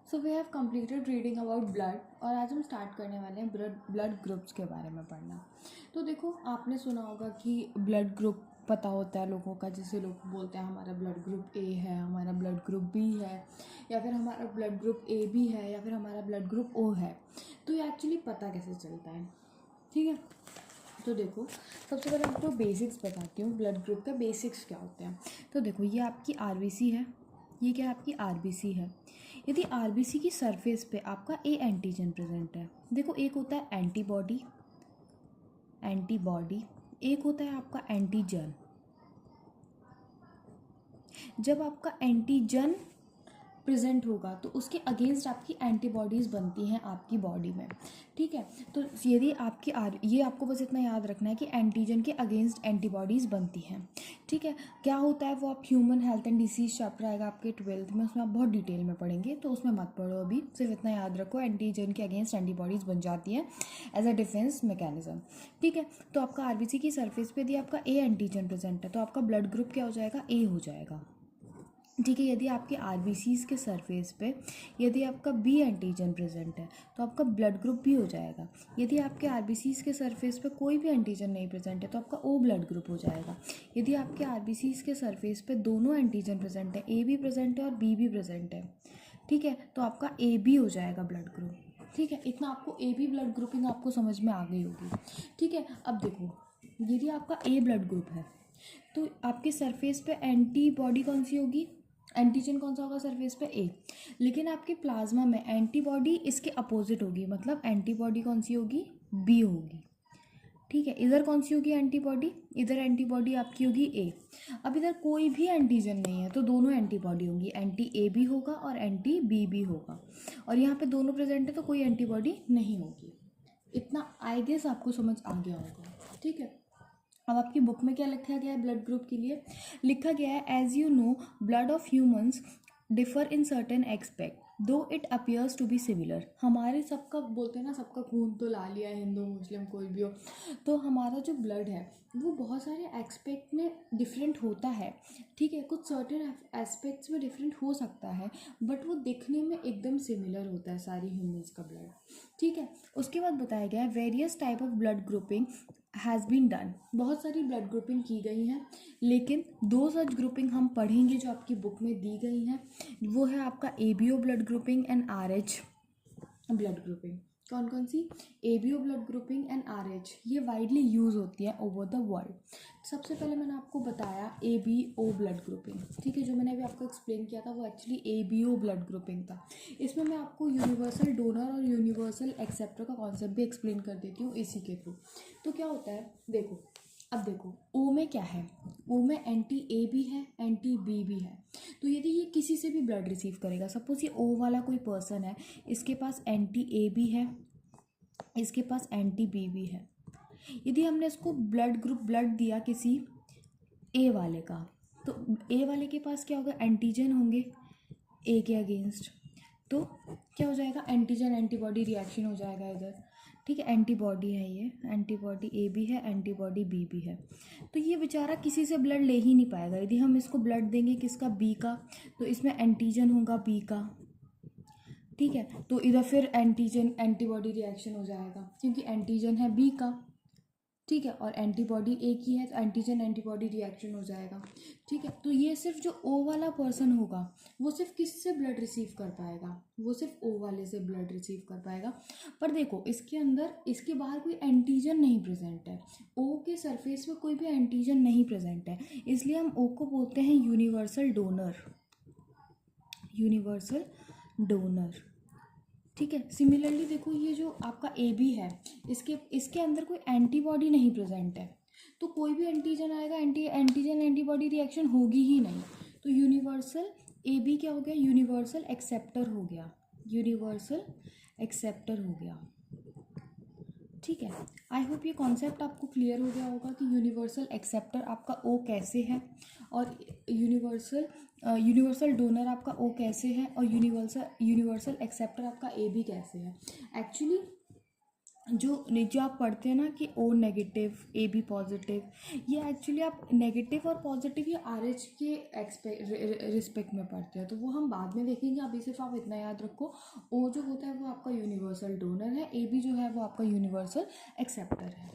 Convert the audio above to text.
So we have completed reading about blood और आज हम स्टार्ट करने वाले हैं ब्लड ग्रुप्स के बारे में पढ़ना। तो देखो, आपने सुना होगा कि ब्लड ग्रुप पता होता है लोगों का, जैसे लोग बोलते हैं हमारा ब्लड ग्रुप ए है, हमारा ब्लड ग्रुप बी है, या फिर हमारा ब्लड ग्रुप ए बी है, या फिर हमारा ब्लड ग्रुप ओ है। तो ये एक्चुअली पता कैसे चलता है, ठीक है। तो देखो, सबसे पहले आपको बेसिक्स बताती हूँ ब्लड ग्रुप का बेसिक्स क्या होते हैं। तो देखो, ये आपकी आरबीसी है, ये क्या आपकी आरबीसी है। यदि आरबीसी की सरफेस पे आपका ए एंटीजन प्रेजेंट है, देखो एक होता है एंटीबॉडी, एक होता है आपका एंटीजन। जब आपका एंटीजन प्रेजेंट होगा तो उसके अगेंस्ट आपकी एंटीबॉडीज़ बनती हैं आपकी बॉडी में, ठीक है। तो यदि आपकी ये आपको बस इतना याद रखना है कि एंटीजन के अगेंस्ट एंटीबॉडीज़ बनती हैं, ठीक है। क्या होता है वो आप human health and disease chapter आएगा आपके 12th में, उसमें आप बहुत डिटेल में पढ़ेंगे, तो उसमें मत पढ़ो अभी, सिर्फ इतना याद रखो एंटीजन के अगेंस्ट एंटीबॉडीज़ बन जाती हैं एज अ डिफेंस मैकेनिज्म, ठीक है। तो आपका आरबीसी की सरफेस पे यदि आपका ए एंटीजन प्रेजेंट है तो आपका ब्लड ग्रुप क्या हो जाएगा, ए हो जाएगा, ठीक है। यदि आपके आरबीसीज के सरफेस पे यदि आपका बी एंटीजन प्रेजेंट है तो आपका ब्लड ग्रुप भी हो जाएगा। यदि आपके आरबीसीज के सरफेस पे कोई भी एंटीजन नहीं प्रेजेंट है तो आपका ओ ब्लड ग्रुप हो जाएगा। यदि आपके आरबीसीज के सरफेस पे दोनों एंटीजन प्रेजेंट है, ए भी प्रेजेंट है और बी भी प्रेजेंट है, ठीक है, तो आपका ए बी हो जाएगा ब्लड ग्रुप, ठीक है। इतना आपको ए बी ब्लड ग्रुपिंग आपको समझ में आ गई होगी, ठीक है। अब देखो, यदि आपका ए ब्लड ग्रुप है तो आपके सरफेस पे एंटीबॉडी कौन सी होगी, एंटीजन कौन सा होगा सरफेस पे, ए। लेकिन आपके प्लाज्मा में एंटीबॉडी इसके अपोजिट होगी, मतलब एंटीबॉडी कौन सी होगी, बी होगी, ठीक है। इधर कौन सी होगी एंटीबॉडी, इधर एंटीबॉडी आपकी होगी ए। अब इधर कोई भी एंटीजन नहीं है तो दोनों एंटीबॉडी होंगी, एंटी ए भी होगा और एंटी बी भी होगा, और यहाँ पे दोनों प्रेजेंट है तो कोई एंटीबॉडी नहीं होगी। इतना आई गेस आपको समझ आ गया होगा, ठीक है। अब आपकी बुक में क्या लिखा गया है ब्लड ग्रुप के लिए, लिखा गया है as you know blood of humans differ in certain aspect though it appears to be similar. हमारे सबका बोलते हैं ना, सबका खून तो लाल ही है, हिंदू मुस्लिम कोई भी हो, तो हमारा जो ब्लड है वो बहुत सारे एस्पेक्ट में डिफरेंट होता है, ठीक है। कुछ सर्टेन एस्पेक्ट्स में डिफरेंट हो सकता है, बट वो दिखने में एकदम सिमिलर होता है सारी ह्यूमंस का ब्लड, ठीक है। उसके बाद बताया गया है various type of blood grouping has been done, बहुत सारी ब्लड ग्रुपिंग की गई हैं, लेकिन दो सच ग्रुपिंग हम पढ़ेंगे जो आपकी बुक में दी गई हैं। वो है आपका ABO blood grouping and Rh blood grouping. कौन कौन सी, ABO blood grouping and Rh, ये वाइडली यूज़ होती है ओवर द वर्ल्ड। सबसे पहले मैंने आपको बताया एबीओ ब्लड ग्रुपिंग, ठीक है। जो मैंने अभी आपको एक्सप्लेन किया था वो एक्चुअली एबीओ ब्लड ग्रुपिंग था। इसमें मैं आपको यूनिवर्सल डोनर और यूनिवर्सल एक्सेप्टर का कॉन्सेप्ट भी एक्सप्लेन कर देती हूँ इसी के थ्रू। तो क्या होता है, देखो, अब देखो ओ में क्या है, ओ में एंटी ए भी है, एंटी बी भी है। तो यदि ये किसी से भी ब्लड रिसीव करेगा, सपोज ये ओ वाला कोई पर्सन है, इसके पास एंटी ए भी है, इसके पास एंटी बी भी है। यदि हमने इसको ब्लड ग्रुप ब्लड दिया किसी ए वाले का, तो ए वाले के पास क्या होगा, एंटीजन होंगे ए के अगेंस्ट, तो क्या हो जाएगा, एंटीजन एंटीबॉडी रिएक्शन हो जाएगा इधर, ठीक है। एंटीबॉडी है, ये एंटीबॉडी ए भी है, एंटीबॉडी बी भी है। तो ये बेचारा किसी से ब्लड ले ही नहीं पाएगा। यदि हम इसको ब्लड देंगे किसका, बी का, तो इसमें एंटीजन होगा बी का, ठीक है। तो इधर फिर एंटीजन एंटीबॉडी रिएक्शन हो जाएगा क्योंकि एंटीजन है बी का, ठीक है, और एंटीबॉडी ए की है तो एंटीजन एंटीबॉडी रिएक्शन हो जाएगा, ठीक है। तो ये सिर्फ जो ओ वाला पर्सन होगा वो सिर्फ किससे ब्लड रिसीव कर पाएगा, वो सिर्फ ओ वाले से ब्लड रिसीव कर पाएगा। पर देखो, इसके अंदर इसके बाहर कोई एंटीजन नहीं प्रेजेंट है, ओ के सरफेस पे कोई भी एंटीजन नहीं प्रेजेंट है, इसलिए हम ओ को बोलते हैं यूनिवर्सल डोनर, यूनिवर्सल डोनर, ठीक है। सिमिलरली देखो, ये जो आपका ए बी है, इसके अंदर कोई एंटीबॉडी नहीं प्रेजेंट है, तो कोई भी एंटीजन आएगा एंटीजन एंटीबॉडी रिएक्शन होगी ही नहीं। तो यूनिवर्सल ए बी क्या हो गया, यूनिवर्सल एक्सेप्टर हो गया, यूनिवर्सल एक्सेप्टर हो गया, ठीक है। आई होप ये कॉन्सेप्ट आपको क्लियर हो गया होगा कि यूनिवर्सल एक्सेप्टर आपका ओ कैसे है, और यूनिवर्सल डोनर आपका ओ कैसे है, और यूनिवर्सल एक्सेप्टर आपका ए बी कैसे है। एक्चुअली जो आप पढ़ते हैं ना कि O negative A B positive, ये एक्चुअली आप नेगेटिव और पॉजिटिव ये RH के रिस्पेक्ट में पढ़ते हैं, तो वो हम बाद में देखेंगे। अभी सिर्फ आप इतना याद रखो, ओ जो होता है वो आपका यूनिवर्सल डोनर है, ए बी जो है वो आपका यूनिवर्सल एक्सेप्टर है।